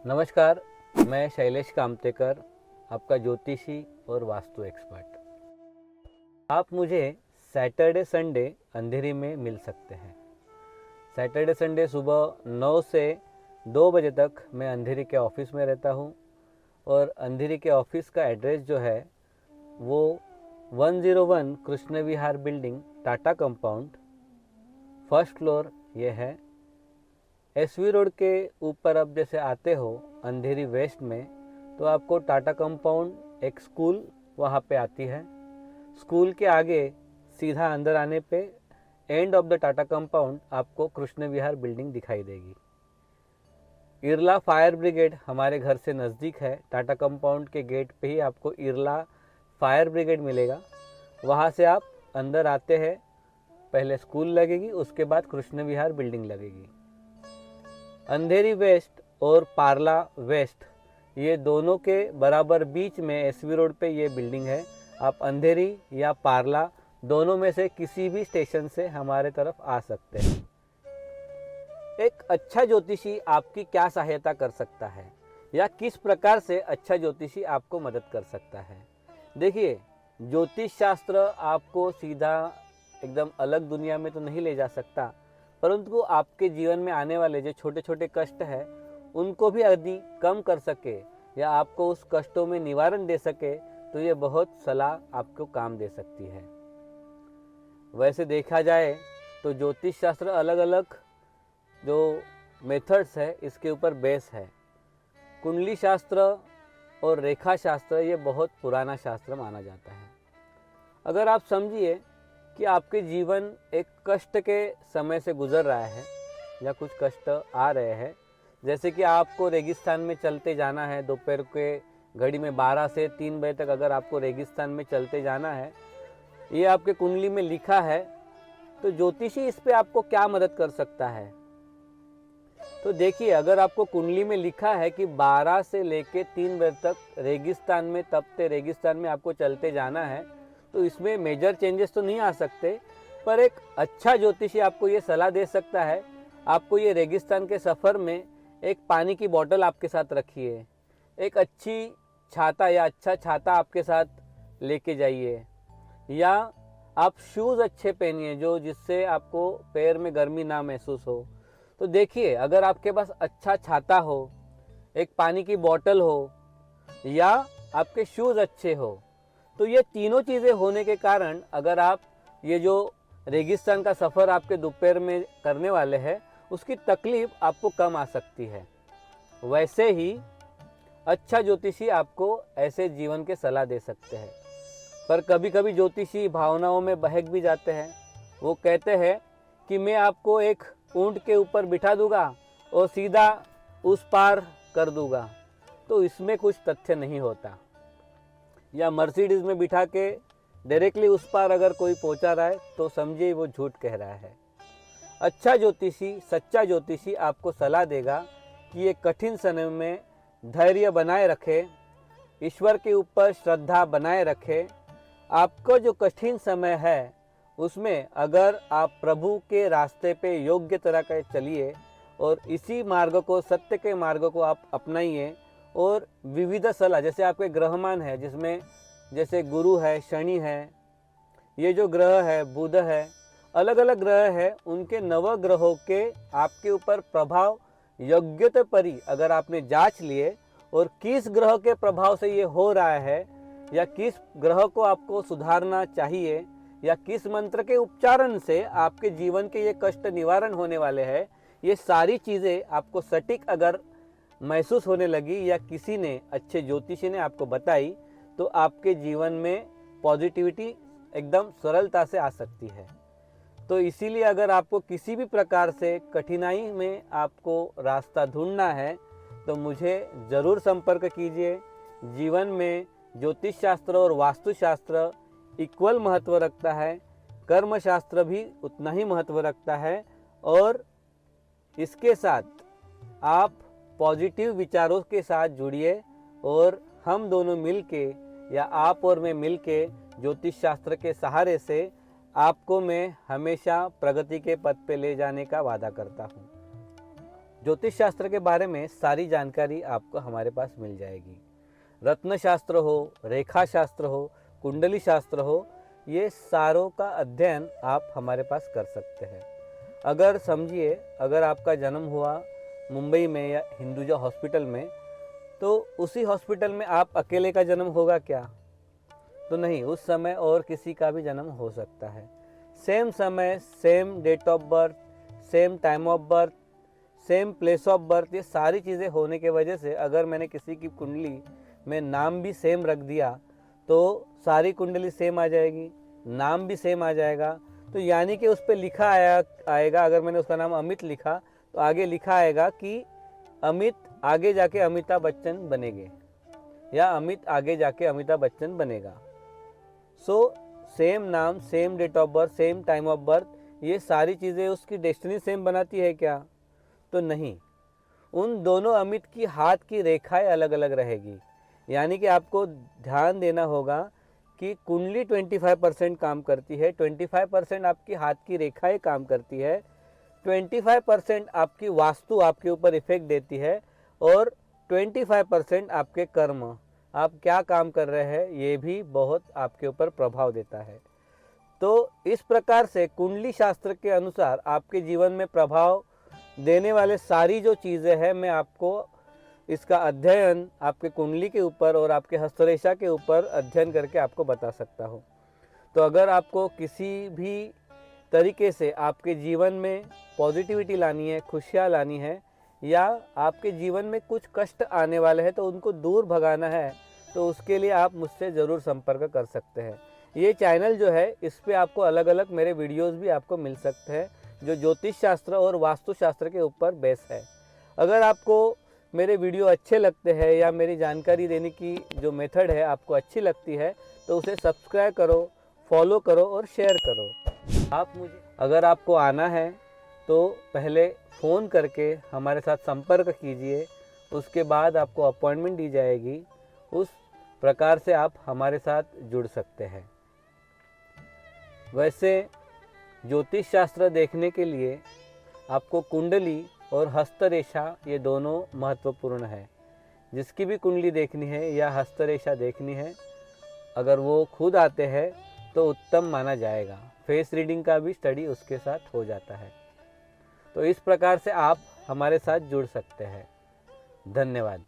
नमस्कार, मैं शैलेश कामतेकर, आपका ज्योतिषी और वास्तु एक्सपर्ट। आप मुझे सैटरडे संडे अंधेरी में मिल सकते हैं। सैटरडे संडे सुबह 9 से 2 बजे तक मैं अंधेरी के ऑफिस में रहता हूँ और अंधेरी के ऑफिस का एड्रेस जो है वो 101 Krishna Vihar building, Tata compound, first floor ये है। एसवी रोड के ऊपर अब जैसे आते हो अंधेरी वेस्ट में, तो आपको टाटा कंपाउंड एक स्कूल वहाँ पे आती है। स्कूल के आगे सीधा अंदर आने पे end of the Tata compound आपको कृष्ण विहार बिल्डिंग दिखाई देगी। इरला फायर ब्रिगेड हमारे घर से नज़दीक है। टाटा कंपाउंड के गेट पे ही आपको इरला फायर ब्रिगेड मिलेगा। वहाँ से आप अंदर आते हैं, पहले स्कूल लगेगी, उसके बाद कृष्ण विहार बिल्डिंग लगेगी। अंधेरी वेस्ट और पार्ला वेस्ट ये दोनों के बराबर बीच में एसवी रोड पे ये बिल्डिंग है। आप अंधेरी या पार्ला दोनों में से किसी भी स्टेशन से हमारे तरफ आ सकते हैं। एक अच्छा ज्योतिषी आपकी क्या सहायता कर सकता है या किस प्रकार से अच्छा ज्योतिषी आपको मदद कर सकता है? देखिए, ज्योतिष शास्त्र आपको सीधा एकदम अलग दुनिया में तो नहीं ले जा सकता, परंतु आपके जीवन में आने वाले जो छोटे छोटे कष्ट हैं उनको भी यदि कम कर सके या आपको उस कष्टों में निवारण दे सके तो ये बहुत सलाह आपको काम दे सकती है। वैसे देखा जाए तो ज्योतिष शास्त्र अलग अलग जो मेथड्स है इसके ऊपर बेस है। कुंडली शास्त्र और रेखा शास्त्र ये बहुत पुराना शास्त्र माना जाता है। अगर आप समझिए कि आपके जीवन एक कष्ट के समय से गुजर रहा है या कुछ कष्ट आ रहे हैं, जैसे कि आपको रेगिस्तान में चलते जाना है, दोपहर के घड़ी में 12 से 3 बजे तक अगर आपको रेगिस्तान में चलते जाना है, ये आपके कुंडली में लिखा है, तो ज्योतिषी इस पे आपको क्या मदद कर सकता है? तो देखिए, अगर आपको कुंडली में लिखा है कि 12 से लेके 3 बजे तक रेगिस्तान में, तपते रेगिस्तान में आपको चलते जाना है, तो इसमें मेजर चेंजेस तो नहीं आ सकते, पर एक अच्छा ज्योतिषी आपको ये सलाह दे सकता है। आपको ये रेगिस्तान के सफ़र में एक पानी की बोतल आपके साथ रखिए, एक अच्छी छाता या अच्छा छाता आपके साथ लेके जाइए, या आप शूज़ अच्छे पहनिए जो जिससे आपको पैर में गर्मी ना महसूस हो। तो देखिए, अगर आपके पास अच्छा छाता हो, एक पानी की बोतल हो या आपके शूज़ अच्छे हो, तो ये तीनों चीज़ें होने के कारण अगर आप ये जो रेगिस्तान का सफ़र आपके दोपहर में करने वाले हैं उसकी तकलीफ़ आपको कम आ सकती है। वैसे ही अच्छा ज्योतिषी आपको ऐसे जीवन के सलाह दे सकते हैं, पर कभी कभी ज्योतिषी भावनाओं में बहक भी जाते हैं। वो कहते हैं कि मैं आपको एक ऊंट के ऊपर बिठा दूंगा और सीधा उस पार कर दूंगा, तो इसमें कुछ तथ्य नहीं होता। या मर्सिडीज में बिठा के डायरेक्टली उस पार अगर कोई पहुंचा रहा है तो समझिए वो झूठ कह रहा है। अच्छा ज्योतिषी, सच्चा ज्योतिषी आपको सलाह देगा कि ये कठिन समय में धैर्य बनाए रखे, ईश्वर के ऊपर श्रद्धा बनाए रखे। आपको जो कठिन समय है उसमें अगर आप प्रभु के रास्ते पे योग्य तरह के चलिए और इसी मार्ग को, सत्य के मार्ग को आप अपनाइए, और विविध सलाह, जैसे आपके ग्रहमान है जिसमें जैसे गुरु है, शनि है, ये जो ग्रह है बुध है, अलग अलग ग्रह है, उनके नवग्रहों के आपके ऊपर प्रभाव योग्यता परी अगर आपने जांच लिए और किस ग्रह के प्रभाव से ये हो रहा है या किस ग्रह को आपको सुधारना चाहिए या किस मंत्र के उच्चारण से आपके जीवन के ये कष्ट निवारण होने वाले हैं, ये सारी चीज़ें आपको सटीक अगर महसूस होने लगी या किसी ने, अच्छे ज्योतिषी ने आपको बताई, तो आपके जीवन में पॉजिटिविटी एकदम सरलता से आ सकती है। तो इसीलिए अगर आपको किसी भी प्रकार से कठिनाई में आपको रास्ता ढूंढना है तो मुझे ज़रूर संपर्क कीजिए। जीवन में ज्योतिष शास्त्र और वास्तुशास्त्र इक्वल महत्व रखता है, कर्मशास्त्र भी उतना ही महत्व रखता है, और इसके साथ आप पॉजिटिव विचारों के साथ जुड़िए और हम दोनों मिलके या आप और मैं मिलके ज्योतिष शास्त्र के सहारे से आपको मैं हमेशा प्रगति के पथ पे ले जाने का वादा करता हूँ। ज्योतिष शास्त्र के बारे में सारी जानकारी आपको हमारे पास मिल जाएगी। रत्न शास्त्र हो, रेखा शास्त्र हो, कुंडली शास्त्र हो, ये सारों का अध्ययन आप हमारे पास कर सकते हैं। अगर समझिए, अगर आपका जन्म हुआ मुंबई में या हिंदुजा हॉस्पिटल में, तो उसी हॉस्पिटल में आप अकेले का जन्म होगा क्या? तो नहीं, उस समय और किसी का भी जन्म हो सकता है। सेम समय, same date of birth, same time of birth, same place of birth, ये सारी चीज़ें होने के वजह से अगर मैंने किसी की कुंडली में नाम भी सेम रख दिया तो सारी कुंडली सेम आ जाएगी, नाम भी सेम आ जाएगा। तो यानी कि उस पर लिखा आएगा, अगर मैंने उसका नाम अमित लिखा तो आगे लिखा आएगा कि अमित आगे जाके अमिताभ बच्चन बनेंगे या अमित आगे जाके अमिताभ बच्चन बनेगा। सो सेम नाम, same date of birth, same time of birth, ये सारी चीज़ें उसकी डेस्टिनी सेम बनाती है क्या? तो नहीं, उन दोनों अमित की हाथ की रेखाएं अलग अलग रहेगी। यानी कि आपको ध्यान देना होगा कि कुंडली 25% काम करती है, 25% आपकी हाथ की रेखाएं काम करती है, 25% आपकी वास्तु आपके ऊपर इफेक्ट देती है और 25% आपके कर्म, आप क्या काम कर रहे हैं, ये भी बहुत आपके ऊपर प्रभाव देता है। तो इस प्रकार से कुंडली शास्त्र के अनुसार आपके जीवन में प्रभाव देने वाले सारी जो चीज़ें हैं, मैं आपको इसका अध्ययन आपके कुंडली के ऊपर और आपके हस्तरेखा के ऊपर अध्ययन करके आपको बता सकता हूँ। तो अगर आपको किसी भी तरीके से आपके जीवन में पॉजिटिविटी लानी है, खुशियाँ लानी है, या आपके जीवन में कुछ कष्ट आने वाले हैं तो उनको दूर भगाना है, तो उसके लिए आप मुझसे ज़रूर संपर्क कर सकते हैं। ये चैनल जो है, इस पे आपको अलग अलग मेरे वीडियोस भी आपको मिल सकते हैं जो ज्योतिष शास्त्र और वास्तु शास्त्र के ऊपर बेस है। अगर आपको मेरे वीडियो अच्छे लगते हैं या मेरी जानकारी देने की जो मेथड है आपको अच्छी लगती है, तो उसे सब्सक्राइब करो, फॉलो करो और शेयर करो। अगर आपको आना है तो पहले फ़ोन करके हमारे साथ संपर्क कीजिए, उसके बाद आपको अपॉइंटमेंट दी जाएगी। उस प्रकार से आप हमारे साथ जुड़ सकते हैं। वैसे ज्योतिष शास्त्र देखने के लिए आपको कुंडली और हस्तरेखा ये दोनों महत्वपूर्ण है। जिसकी भी कुंडली देखनी है या हस्तरेखा देखनी है, अगर वो खुद आते हैं तो उत्तम माना जाएगा। फेस रीडिंग का भी स्टडी उसके साथ हो जाता है। तो इस प्रकार से आप हमारे साथ जुड़ सकते हैं। धन्यवाद।